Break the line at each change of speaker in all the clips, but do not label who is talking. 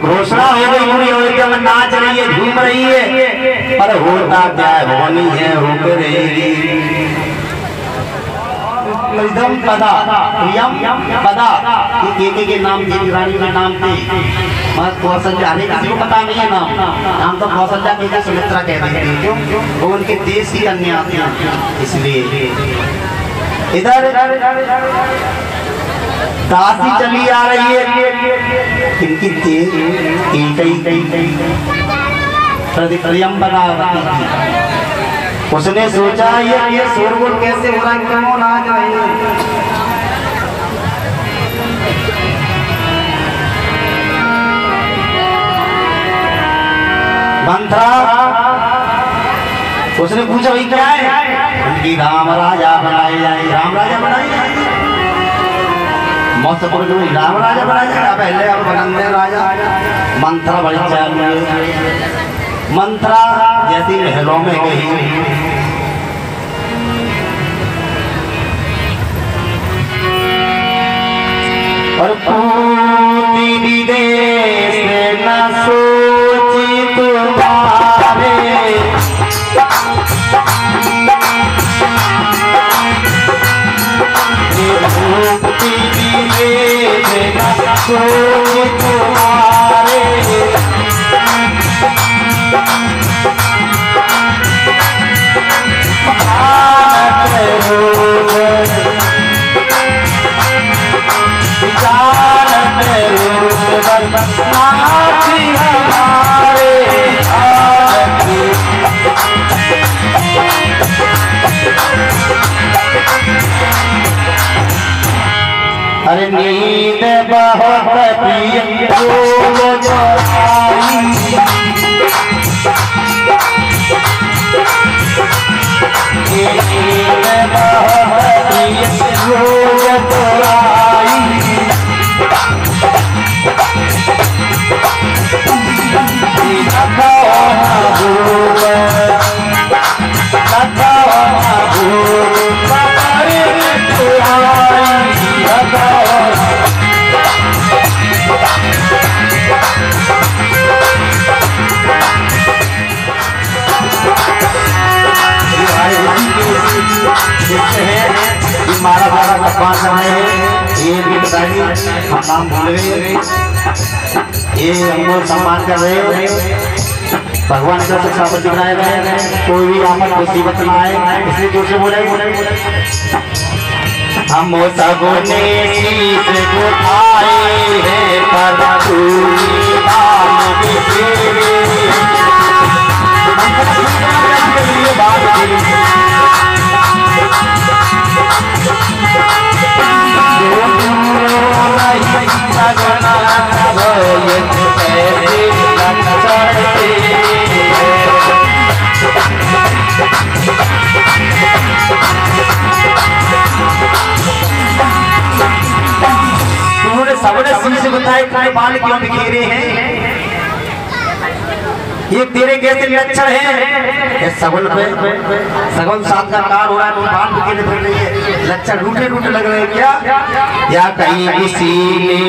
घोषणा हो गई पूरी अयोध्या में, नाच रही है, झूम रही है, पर होता क्या होनी है होकर एकदम पदा प्रियम पदा के नाम थे, रानी के नाम थे। कौशल्या, किसी को पता नहीं है नाम तो कौशल्या के सुमित्रा कहते हैं, क्यों? वो उनके देश की कन्या थी, इसलिए इधर दासी चली आ रही है, इनकी प्रियम पदावती थी। उसने सोचा ये शोरगुल कैसे हो रहा है, क्यों नाच रही है? मंत्रा उसने पूछा भाई क्या है? उनकी राम राजा बनाई जाए, राम राजा बनाई जाए, मौसम राम राजा बनाया जाए, पहले अब बनंदे राजा। मंत्रा बड़ी चालू है, मंत्रा जैसी महलों में गई, और पूरी विदेश न सोची तुम्हारे, पूरी विदेश न सोची तुम्हारे, अरे नींद बहुत प्रिय नाम भूल गए, ये हमको सम्मान कर रहे हो। भगवान का शिक्षा पर दिखाए गए, कोई भी आपन मुसीबत ना आए, इसलिए जोर से बोले। हम सबने शीश उठाए हैं पर तूने दाम बिखेरे। सबने शीश बताए तुम्हारे बाल क्यों बिखेरे हैं, ये तेरे कैसे लक्षण है। सगुन पे सगुन साथ का कार हो रहा है, बाल बिखेरे फिर रही है, लक्षण रूठे रूठे लग रहे हैं क्या। या कहीं किसी ने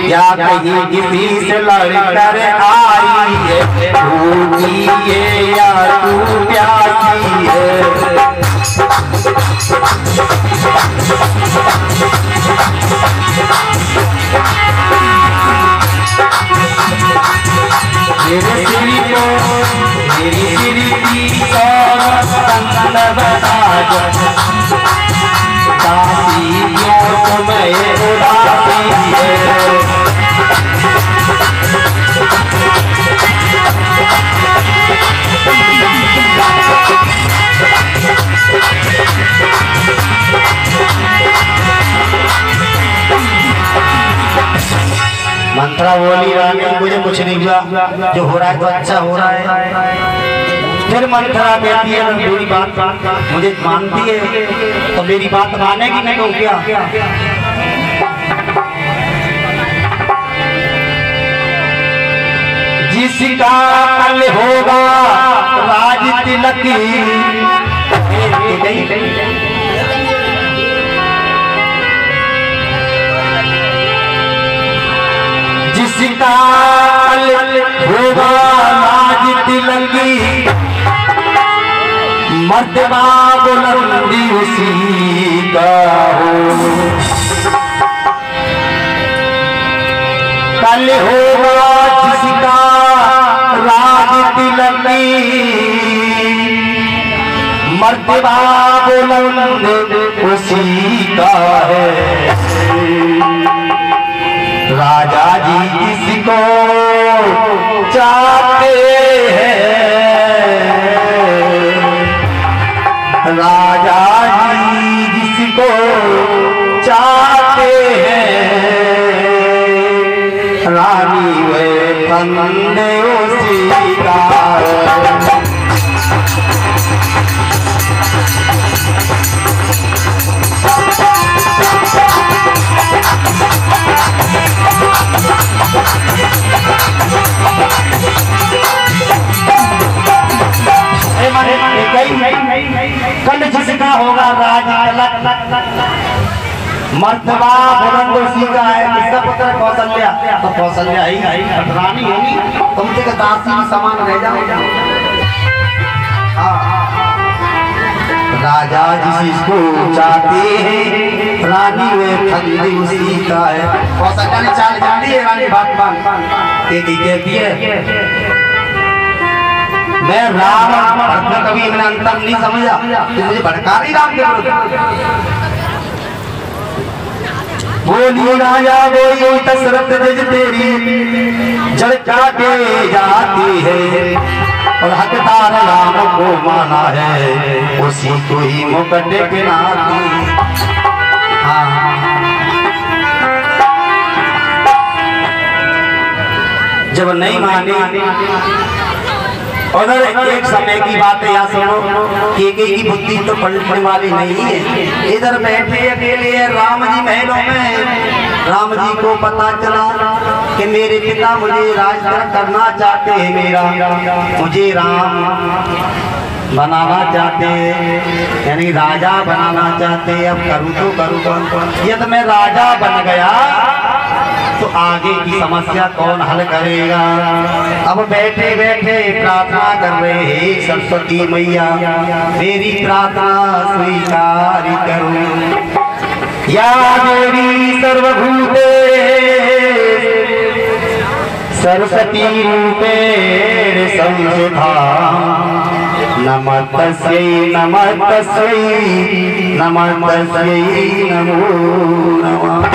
या कहीं किसी से लड़कर आई है, भूखी है या तू प्यासी है। मेरे सिर को मेरी सिर की संग बता दासी क्यों तुम्हें उदासी है। मंत्रा बोली रानी मुझे कुछ नहीं हुआ, जो हो रहा है तो अच्छा हो रहा है। फिर मंत्रा कहती है मेरी बात मुझे मानती है तो मेरी बात मानेगी नहीं तो क्या। जिसका कल होगा राज तिलक जिसका होगा राज तिलकी, मर्तबा बुलंदी उसी का हो। कल होगा जिसका राज तिलकी, मर्तबा बुलंद उसी का है। राजा जी किसको चाहते हैं, राजा जी जिसको चाहते हैं, रानी वे फंदे उसी का। कल जिसका होगा राज मर्तबा बुलंद उसी का है। किसका पुत्र कौशल्या, तो कौशल्या ही रानी होगी, तुमसे का दासी समान रह जाओ। राजा जिसको चाहते हैं, रानी वे फंदी उसी का है। कौशल्या ने चाल जानी है, रानी बात कहती है मैं राम भक्त कभी मैंने अंतर नहीं समझा, तो मुझे भड़का रही राम के विरुद्ध। बोली राजा बोली दशरथ निज तेरी जड़ काटे जाती है, और हकदार राम को माना है, उसी को ही मुकटे गिनाती। जब नहीं माने उधर एक समय की बात है, यहाँ सुनो कि की बुद्धि तो पलटने वाली नहीं है। इधर बैठे अकेले राम जी महलों में। राम जी को पता चला कि मेरे पिता मुझे राज करना चाहते हैं, मेरा मुझे राम बनाना चाहते हैं, यानी राजा बनाना चाहते हैं। अब करूँ तो करूँ कौन। यदि मैं राजा बन गया तो आगे की समस्या कौन हल करेगा। अब बैठे बैठे प्रार्थना कर रहे हैं, सरस्वती मैया मेरी प्रार्थना स्वीकार करो, या मेरी सर्वभूते सरस्वती रूपेण संस्थिता नमस्तस्यै नमस्तस्यै नमस्तस्यै नमो नमः।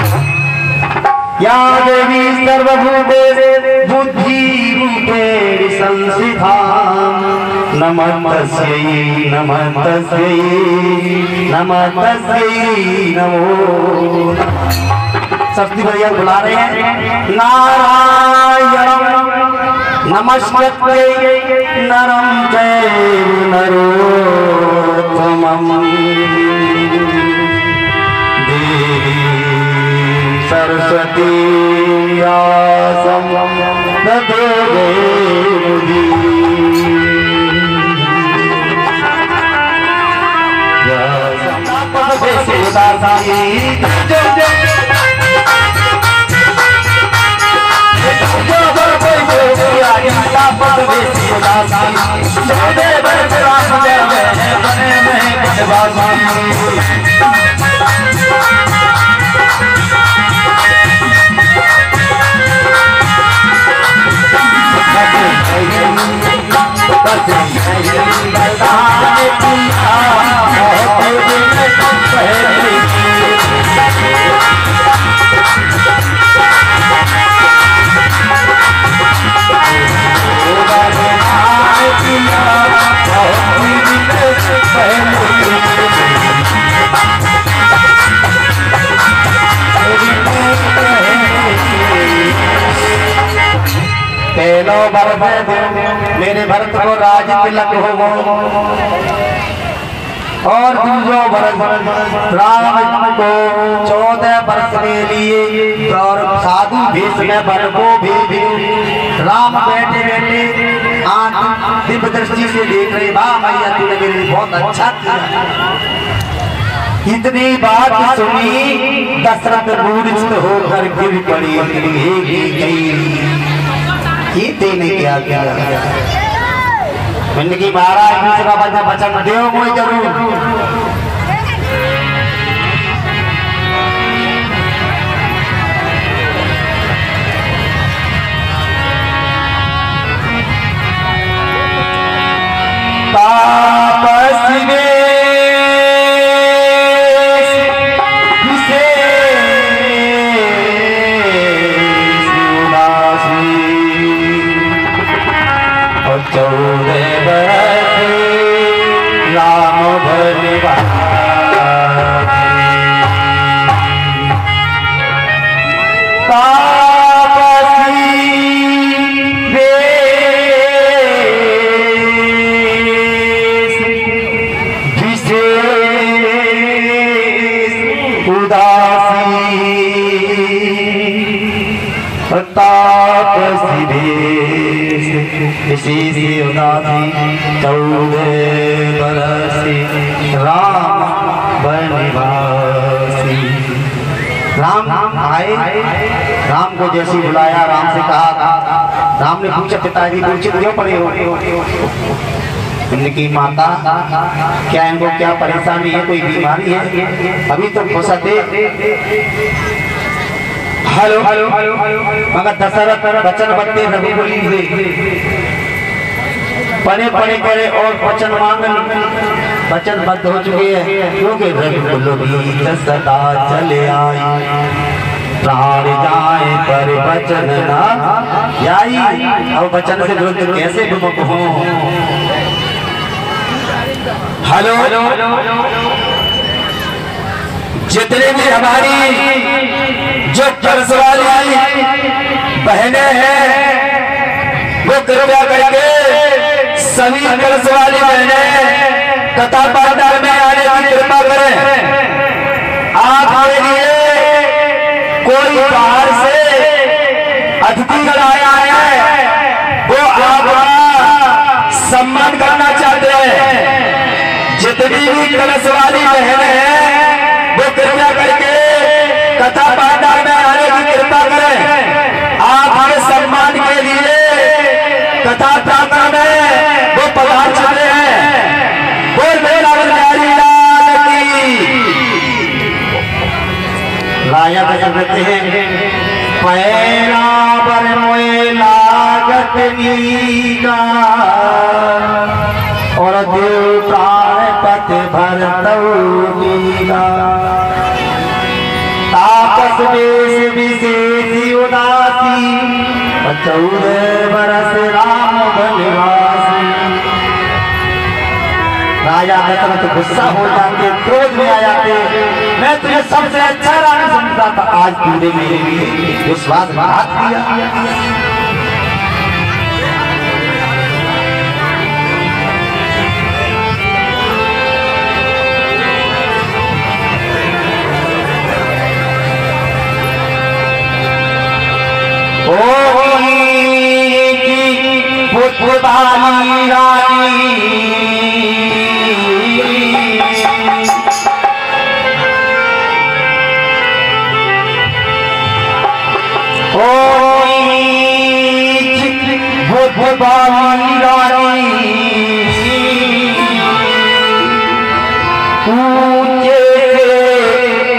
या देवी सर्वभूतेषु बुद्धिरूपेण संस्थिता नमस्तस्यै नमस्तस्यै नमस्तस्यै नमो नमः। सरस्वती भैया बुला रहे हैं। नारायणं नमस्कृत्य नरं चैव नरोत्तमं देवीं सरस्वती व्यासं ततो जयमुदीरये। पहलो भरत मेरे भरत को राज तिलक हो और दूसरो भरत राम को 14 वर्ष के लिए और साधु भेष में वन को भेज। राम बैठे बैठे आंख दिव्य दृष्टि से देख रहे, वाह मैया तूने मेरे लिए बहुत अच्छा किया। इतनी बात सुनी दशरथ मूर्छित होकर गिर पड़ी। तेने क्या किया? मैंने की महाराज दूसरा बच्चा बचन दो कोई जरूर। तापसी इसी से उदासी 14 बरस राम वनवासी। राम आए, राम को जैसे बुलाया, राम से कहा, राम ने पूछा पिताजी मूर्छित क्यों पड़े हो? इनकी माता क्या इनको क्या परेशानी है, कोई बीमारी है? अभी तो फुर्सत है। हेलो मगर दशरथ वचन बत्ते रघुकुल से पढ़े पढ़े करे और वचन मांगन वचन बद्ध हो चुके हैं, क्योंकि रघुकुल सदा चले आई प्राण जाए पर वचन ना आई। अब वचन से विरुद्ध कैसे विमुख हो? हेलो जितने भी हमारी जो कर्ज वाली बहनें हैं वो कृपया करके सभी कर्ज वाली बहनें कथा पाठदार में आने की कृपा करें। आपके लिए कोई बाहर से अतिथि आया है, वो आपका सम्मान करना चाहते हैं। जितनी भी कलश वाली बहनें हैं वो कृपया करके कथा पाठदार में आने की कृपा करें। आपके सम्मान के लिए कथा प्रार्थना में वो पधार चले हैं। बोल मेरा प्यारी लाल की लाया कहते हैं पैरा पर मोए अग्नि का और देव प्राण पथ भर तौगा तापस वेश विशेष उदासी 14 बरस राम बनवासी। राजा दशरथ गुस्सा हो जाते, क्रोध में आ जाते, मैं तुझे सबसे अच्छा राजा समझता था, आज तूने मेरे लिए विश्वासघात किया। पुतबाली रानी पुतबाली रानी पूछे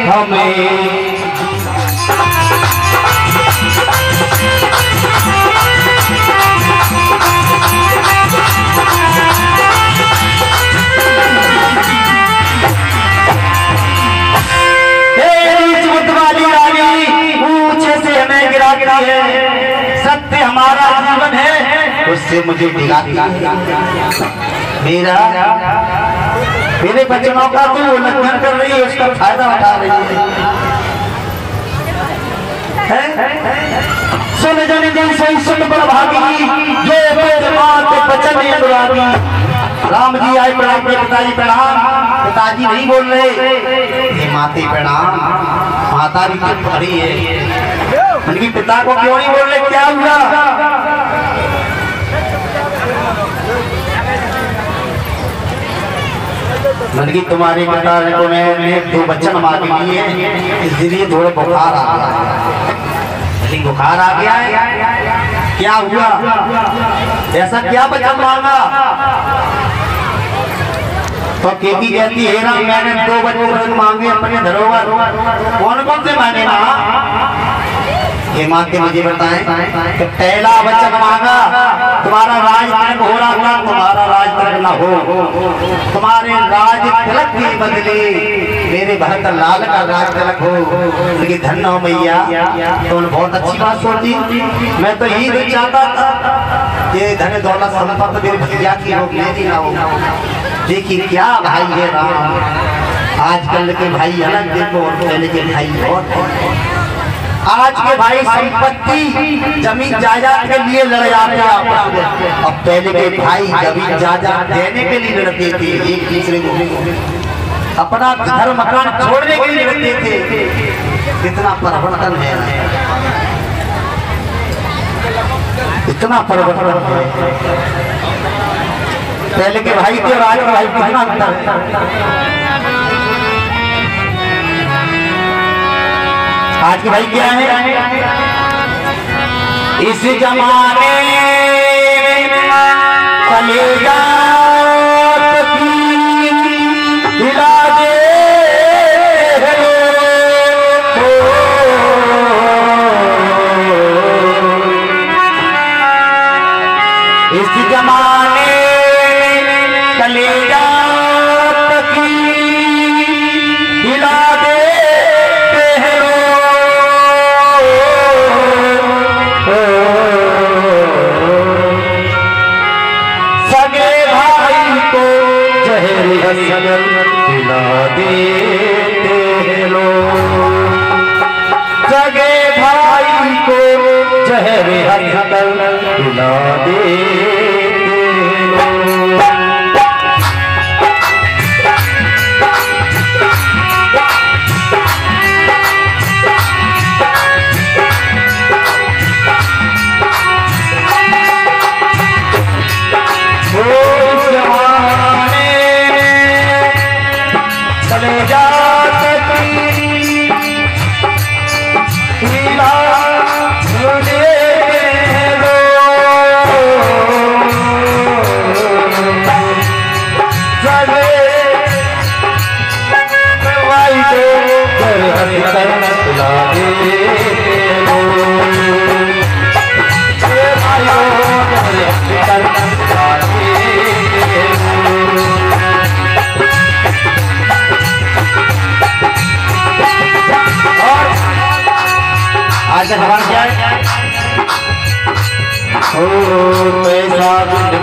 हमें सत्य हमारा जीवन है, उससे मुझे दिलाती मेरे बच्चों का तू उल्लंघन कर रही है, उसका फायदा उठा रही है। सुन जन जन सही सुन पर भागी जो बचन अनुरागी। राम जी आए प्रणाम के पिताजी प्रणाम। पिताजी नहीं बोल रहे, माते प्रणाम। माता भी चुप खड़ी है, उनकी पिता को क्यों नहीं बोल रहे, क्या हुआ? मनकी तुम्हारे पिता को मैंने 2 बच्चन मांगे लिए, इसलिए थोड़ा बुखार आ गया है। बुखार आ गया है, क्या हुआ? ऐसा क्या बच्चन मांगा? तो केकी कहती है ना, मैंने 2 बच्चन मांगे अपने धरोहर। कौन कौन से मांगे माँ? ये माँ के मुझे बताएं कि पहला बच्चन मांगा तुम्हारा राज तिलक हो रहा था, तुम्हारा राज तिलक न हो, तुम्हारे राज तिलक के बदले मेरे भरत लाल का राज तिलक हो। लेकिन धन्य हो मैया, तो बहुत अच्छी बात सोची। मैं तो यही तो चाहता था ये धन दौलत संपत्ति मेरे भैया की हो, मेरी ना हो। देखिए क्या भाई है राम। आजकल के भाई अलग देखो और पहले के भाई बहुत। आज के भाई संपत्ति जमीन जायदाद के लिए लड़ जाते हैं, अब पहले के भाई जमीन जायदाद देने के लिए लड़ते थे, एक दूसरे को अपना घर मकान छोड़ने के लिए लड़ते थे। कितना परिवर्तन है, इतना परिवर्तन है। पहले के भाई थे और आज के भाई कितना अंतर है। आज के भाई क्या है? इस जमाने में कलेजा इस जमाने में कलेजा सगे भाई को जहर हसन पिला दे।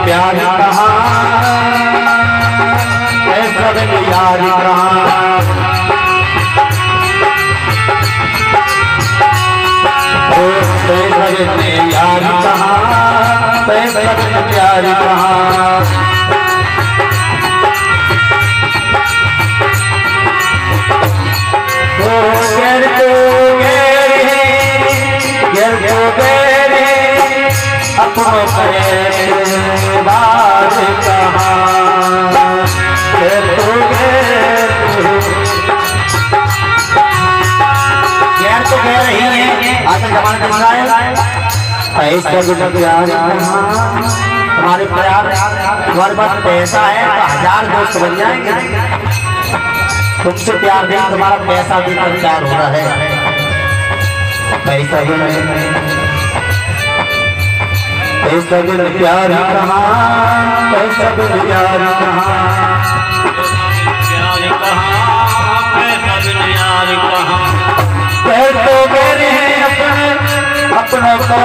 प्यार कहाँ, ऐसा बिन यार कहाँ, ऐसा बिन यार कहाँ, ऐसा बिन प्यार कहाँ। गैर तो गैर अपनों के बात कहाँ, गैर तो गैर ही है। आजकल जमाना चल रहा है ऐसा गुजर प्यार तुम्हारे प्यार तुम्हारे पास पैसा है तो 1000 दोस्त बन जाएंगे। तुमसे प्यार नहीं तुम्हारा पैसा भी प्यार हो रहा है। पैसा भी नहीं, पैसा भी प्यार कहाँ, पैसा भी प्यार कहाँ, पैसा भी प्यार कहाँ। तो मेरे अपने को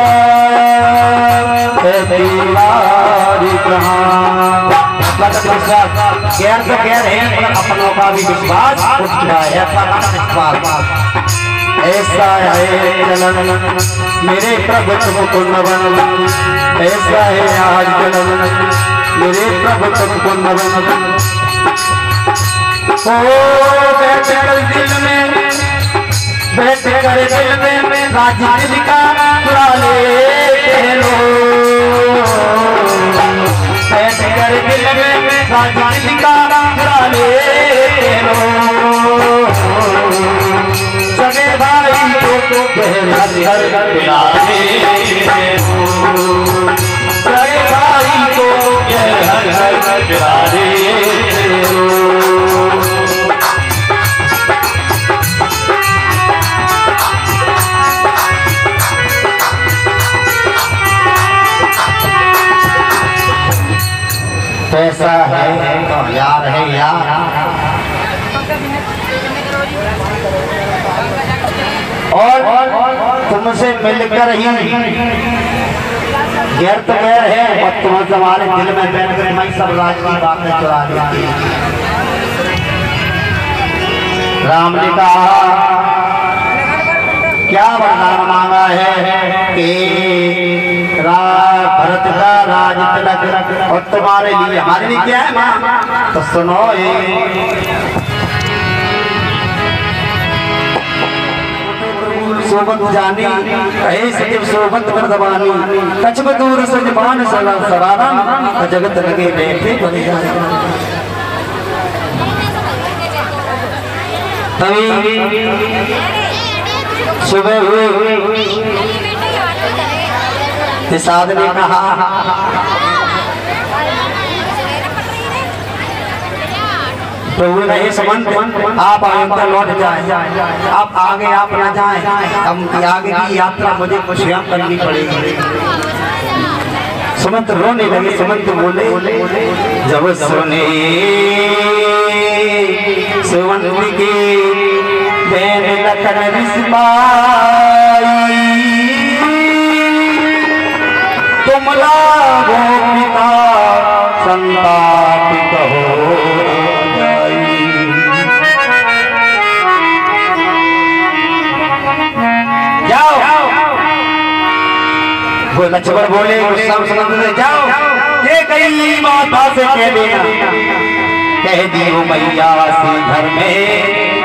दीवार कहाँ। गैर तो गैर है पर अपनों का भी विश्वास उठता है, विश्वास ऐसा है जनन मेरे प्रभु तुमको नवन, ऐसा है आज जनन मेरे प्रभु तुमको नवन। ओ बैठे कर दिल में, बैठे कर दिल में राजी का चुरा ले लो, बैठे कर दिल में राजी का चुरा ले लो। सगे भाई को घर पिलाने, सगे भाई को घर पिलाने। पैसा है तो यार है यार, और तुमसे मिलकर ही गैर तो गैर है और तुम तुम्हारे दिल में बैठ कर मैं सब राज की बातें चुरा देती। राम ने कहा क्या वरदान मांगा है कि भरत का राज तिलक और तुम्हारे लिए हमारे लिए क्या है मां, तो सुनो सोबत जानी कहे सचिव सोबत वर्धमानी, कछब दूर सजमान सवारा जगत लगे बैठे बने जाए। तभी सुबह हुए निषाद ने कहा प्रभु नहीं समझ आप आगे लौट जाए, आप आगे आप न जाए, हम आगे की यात्रा मुझे स्वयं करनी पड़ेगी। सुमंत रोने लगे, सुमंत बोले जब सुने सुमंत की बैन लखन रिश्माई, तुम लागो पिता संताप कहो लक्ष्मण बोले सब सुनंद जाओ, ये कहीं माता से कह देना, कह दियो मैया से घर में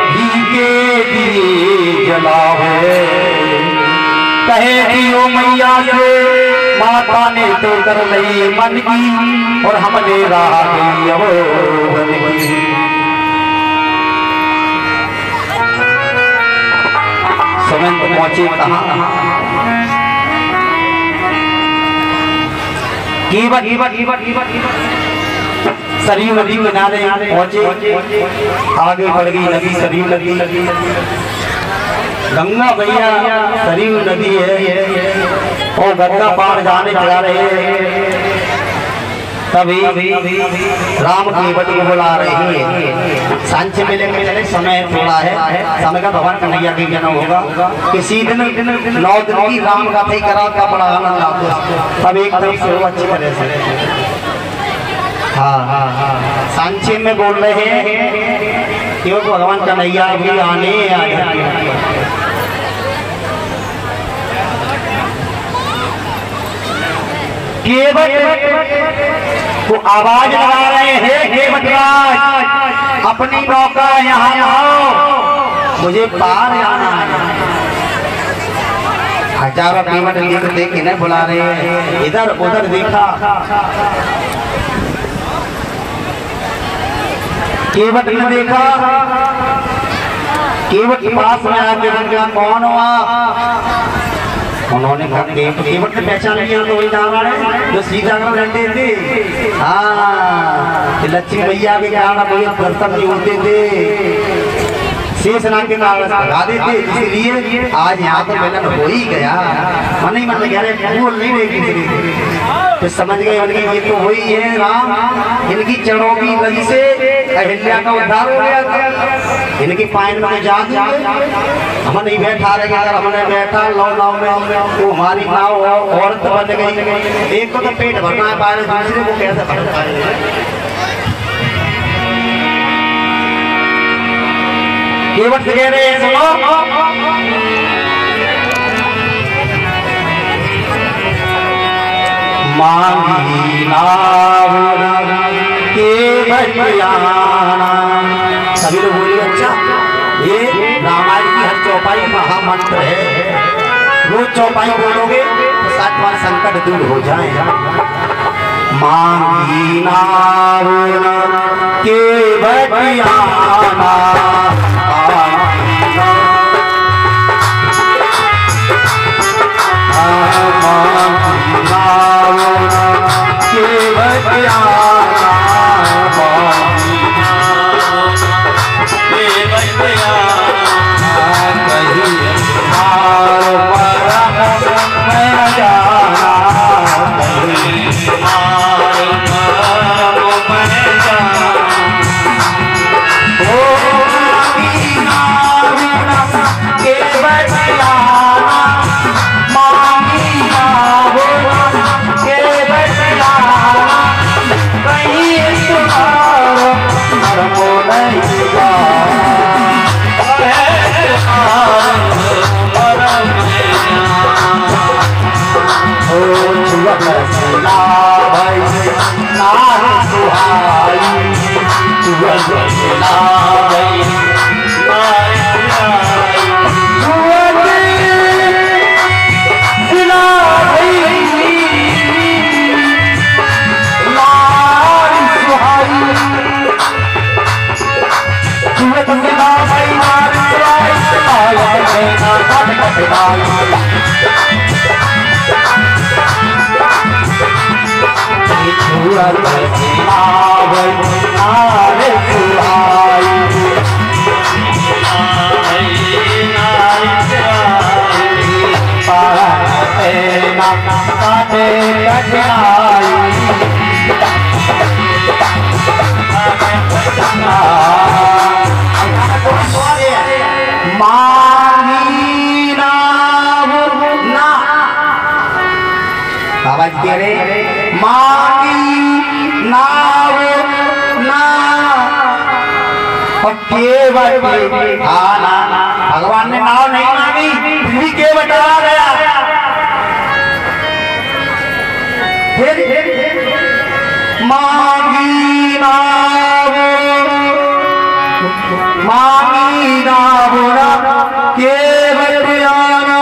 घी के दिए जलाओ, कह दियो मैया से माता ने तो कर ली मन की और हमने राह गई अवोधन की। सुमंत पहुंचे कहाँ, सरयू नदी किनारे पहुंचे, आगे बढ़ गई नदी सरयू नदी, गंगा भैया सरयू नदी है और गंगा पार जाने जा रहे हैं। तभी राम की बट को बुला रही है, सांचे मेले में चले समय थोड़ा है, समय का भगवान कन्हैया की जन्म होगा, किसी दिन 9 दिन की राम गाथा करा का बड़ा आनंद आता। तब एक तरफ से अच्छी तरह से हाँ संक्षेप में बोल रहे हैं कि वो भगवान कन्हैया भी आने केवट को आवाज लगा रहे हैं, केवटराज अपनी नौका यहाँ लाओ, मुझे पार जाना है। हजारों केवट लिख देख इन्हें बुला रहे हैं, इधर उधर देखा, केवट ने देखा, केवट के पास में आके उनका कौन हुआ, उन्होंने कहा केवट ने पहचान लिया तो वही नाम है जो सीता को रहते थे। हाँ लक्ष्मी मैया के कारण मुझे दर्शन नहीं होते थे, शेषनाग के कारण भगा देते, इसलिए आज यहाँ तो मिलन हो ही गया। मन ही मन कह रहे भूल नहीं रहेगी, तो समझ गए उनकी ये तो वही है राम, इनकी चरणों की नदी से अहिल्या का उद्धार हो गया, इनकी पाइन में जाग हम नहीं बैठा रहे, अगर हमने बैठा लौ नाव में तो हमारी नाव औरत बन गई। एक को तो पेट भरना है, बाहर दूसरे को कैसे भर पाएंगे। केवट से कह रहे हैं सुनो, मांगी नाव केवट आना। सभी लोग बोलिए अच्छा, ये रामायण की हर चौपाई महामंत्र है, रोज चौपाई बोलोगे तो 7 बार संकट दूर हो जाए। मांगी नाव केवट आना, भगवान ने नाव नहीं मांगी, फिर केवट आ गया। फिर मांगी नाव केवट आना,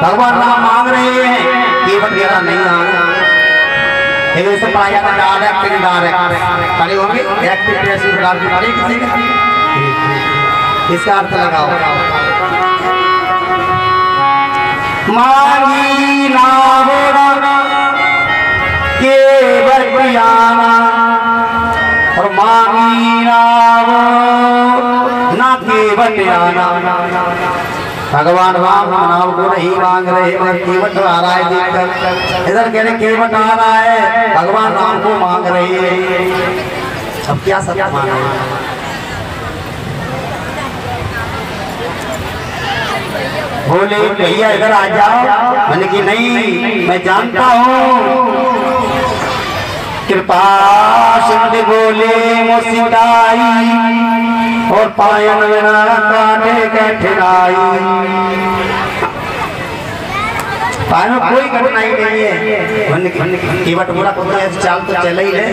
भगवान नाम मांग रहे हैं, केवट गया नहीं आना। ऐसे पाया था डायरेक्ट खड़े होंगे, इसका अर्थ लगाओ। मांगी नाव केवट आना, और मांगी नाव ना केवट आना। भगवान राम नाव को नहीं मांग रहे, मगर केवट आ रहा है देखकर, इधर कह रहे केवट आ रहा है, भगवान राम को मांग रहे हैं। अब क्या सत्य मांग रहे हैं? बोले भैया इधर आ जाओ। मैंने कि नहीं, मैं जानता हूँ कृपा सिंधु बोले मुस्काई और पायन बिना काटे कठिनाई। पायन में कोई कठिनाई नहीं है। केवट बुरा कुत्ता ऐसे चाल तो चले ही है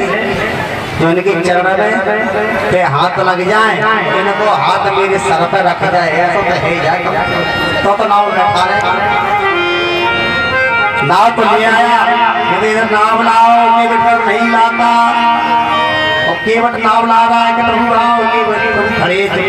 जो इनके चरण में पे हाथ लग जाए, इनको हाथ मेरे सर पर रख जाए, ऐसा तो है जाए तो नाव बैठा रहे। नाव तो ले आया, इधर नाव लाओ, केवट नहीं लाता, और केवट नाव ला रहा है कि प्रभु आओ, केवट खड़े थे।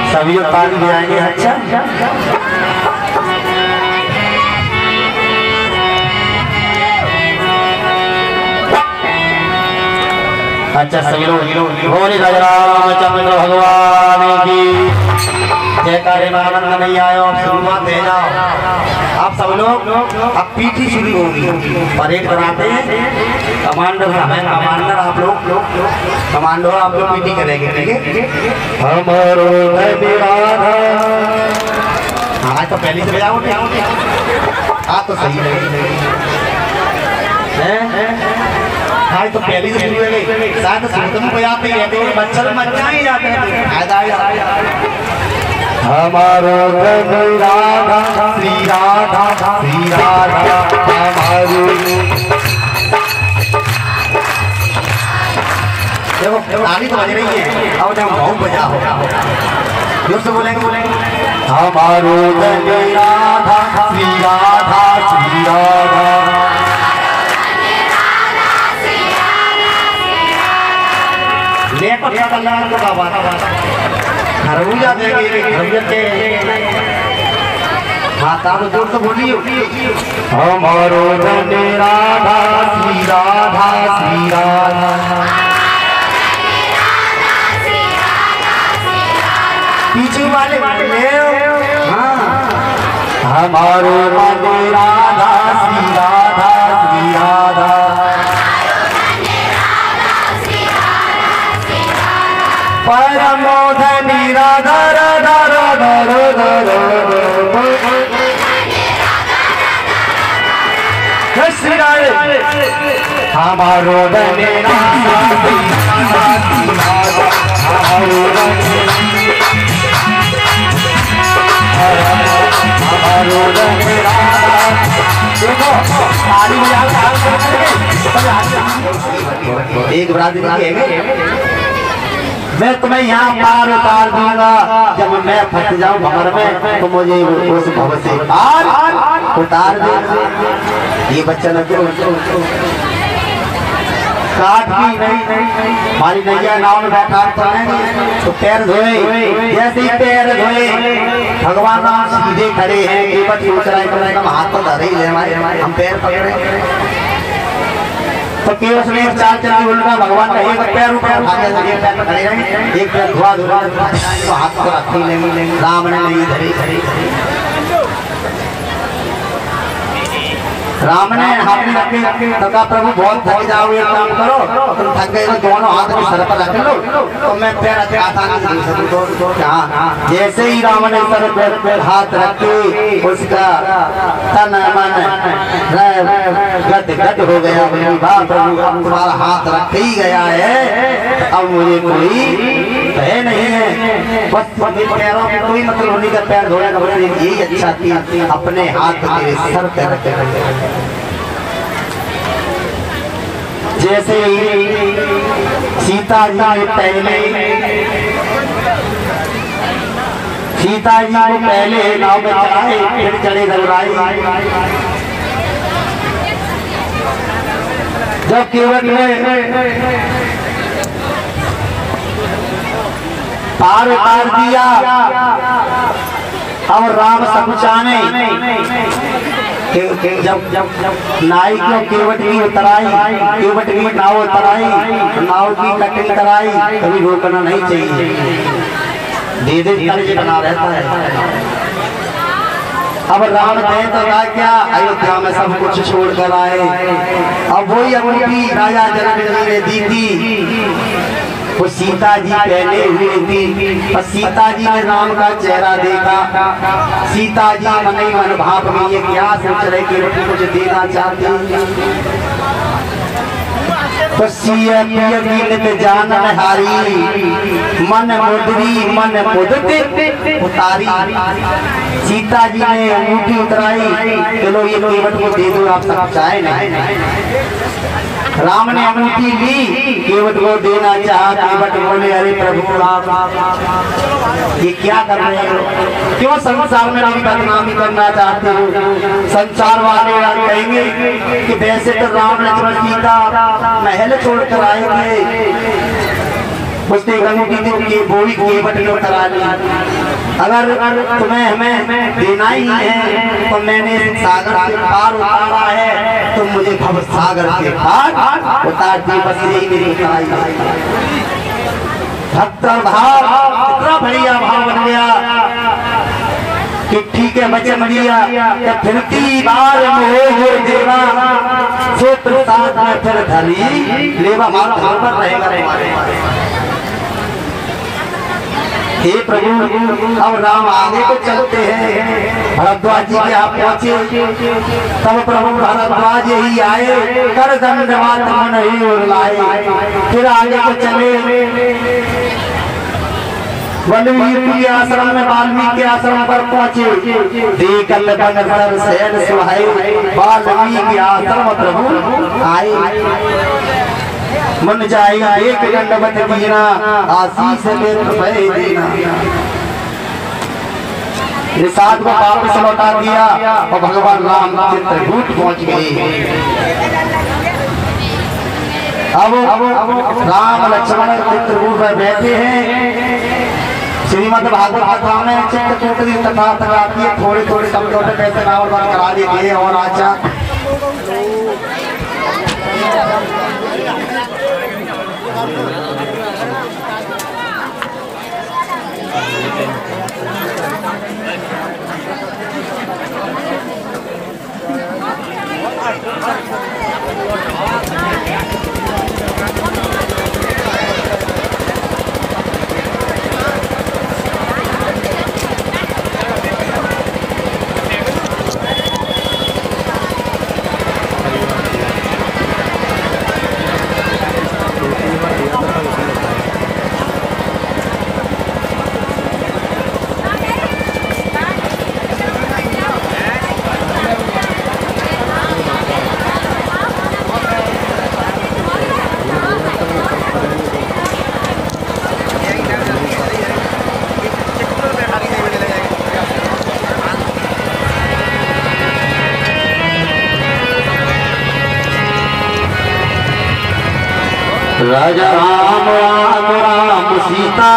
सभी लोग ताली बजाएंगे। अच्छा अच्छा सभी लोग बोले रामचंद्र भगवान की जयकारे में आनंद नहीं आया। शुरुआत दे जाओ आप सब लोग। अब पीटी शुरू होगी, परेड कराते हैं। कमांडर हमें कमांडर आप लोग कमांडो आप लोग पीटी करेंगे, ठीक है। हमारो हाँ तो पहले से बजाओ, हाँ तो सही हाँ तो पहले से शुरू हो गई। शायद सुनते बजाते ही रहते, बच्चा मजा ही जाते हैं। हमारो राधा श्री राधा श्री राधा हमारो। देखो ताली तो बज रही है, अब जब भाव बजा होगा जोर से बोलेंगे। हमारो राधा श्री राधा श्री राधा लेकर तो खरबूजा देंगे खरबूजा के माता को जोर से बोलिए। हमारो धने राधा श्री राधा श्री राधा पीछे वाले हाँ हमारो धने राधा श्री राधा श्री राधा परमोधनी राधा राधा राधा राधा हमारो धने राधा हमारो धने राधा। देखो ताली एक बरादरी मैं तुम्हें यहाँ पार उतार दूंगा। जब मैं फंस जाऊं भंवर में तो मुझे उस भव से पार उतार दे। ये बच्चा लगे काट भी नहीं हमारी नैया नाव में बैठा तो पैर धोए, जैसे ही पैर धोए भगवान राम सीधे खड़े हैं। केवट सोच रहा है हम हाथ तो धरे ही ले हमारे, हम पैर पकड़े तो केवट ने चाल चल बोलना भगवान का एक पैर ऊपर उठा के एक पैर खड़े रहे, एक पैर धुआ धुआ तो हाथ को रख ही लेंगे। राम ने नहीं धरी, राम ने हाथ में रखे तो कहा प्रभु बहुत थक जाओ, एक काम करो तुम थक गए तो दोनों हाथ में सर पर रख लो तो मैं पैर जैसे ही राम ने सर पर हाथ रखे उसका तन मन गद हो गया। प्रभु अब तुम्हारा हाथ रख ही गया है, अब मुझे कोई भय नहीं है। बस पैरों में कोई मतलब होने का पैर धोने का यही अच्छा थी, अपने हाथ तेरे सर पर रखे। जैसे सीता जी को पहले नाव में चढ़ाए फिर चढ़े रघुराई। जब केवट ने पार उतार दिया और राम सकुचाने जब नाई को केवट की उतराई, केवट की नाव उतराई, नाव की कटिंग कराई, कभी रोकना नहीं चाहिए, धीरे धीरे बना रहता है। अब राम थे तो क्या अयोध्या में सब कुछ छोड़ कर आए। अब वही अंगूठी राजा जनक जी ने दी थी, वो सीता जी पहने हुए थी। और सीता जी ने राम का चेहरा देखा, सीता जी मन ही मन भाप में ये क्या सोच रहे कि कुछ देना चाहती। तो सिया जान हारी, मन मुदरी मन मुदत उतारी। सीता जी ने अंगूठी उतराई, चलो ये केवट को दे दो, आप सब चाहे नहीं। राम ने अंगूठी ली, केवट को देना चाहा, केवट बोले अरे प्रभु आप ये क्या कर रहे हो, क्यों संसार में मेरी बदनामी करना चाहते हो। संसार वाले कहेंगे कि वैसे तो राम लक्ष्मण सीता महल छोड़ कर आए थे, उसने अंगूठी दी, वो भी केवट ने उतरा ली। अगर तुम्हें हमें देना ही है तो मैंने सागर के पार उतारा है, तो मुझे भव सागर के पार उतार दी, बस यही मेरी उतारी। भक्त भाव इतना बढ़िया भाव बन गया कि ठीक है बचे मरिया फिरती बार मोह देवा, सो प्रसाद में फिर धरी लेवा, हमारा घर पर रहेगा। हे प्रभु अब राम आगे को चलते हैं। भरद्वाज जी के यहाँ पहुंचे, तब प्रभु भरद्वाज ही आए, कर दंडवत मन ही और लाए। फिर आगे को चले, वाल्मीकि के आश्रम में, वाल्मीकि के आश्रम पर पहुंचे। देखल बन सर सैन सुहाए, वाल्मीकि के आश्रम प्रभु आए। मन जाए एक दंडवत दीना, आशीष में देना। निषाद को वापस लौटा दिया और भगवान राम चित्रकूट पहुंच गए। अब राम लक्ष्मण चित्रकूट पर बैठे हैं। श्रीमद् भागवत कथा में चित्रकूट की कथा आती है, थोड़े थोड़े समझौते कैसे रावण वध करा देते हैं। और आचा राजा राम राम राम सीता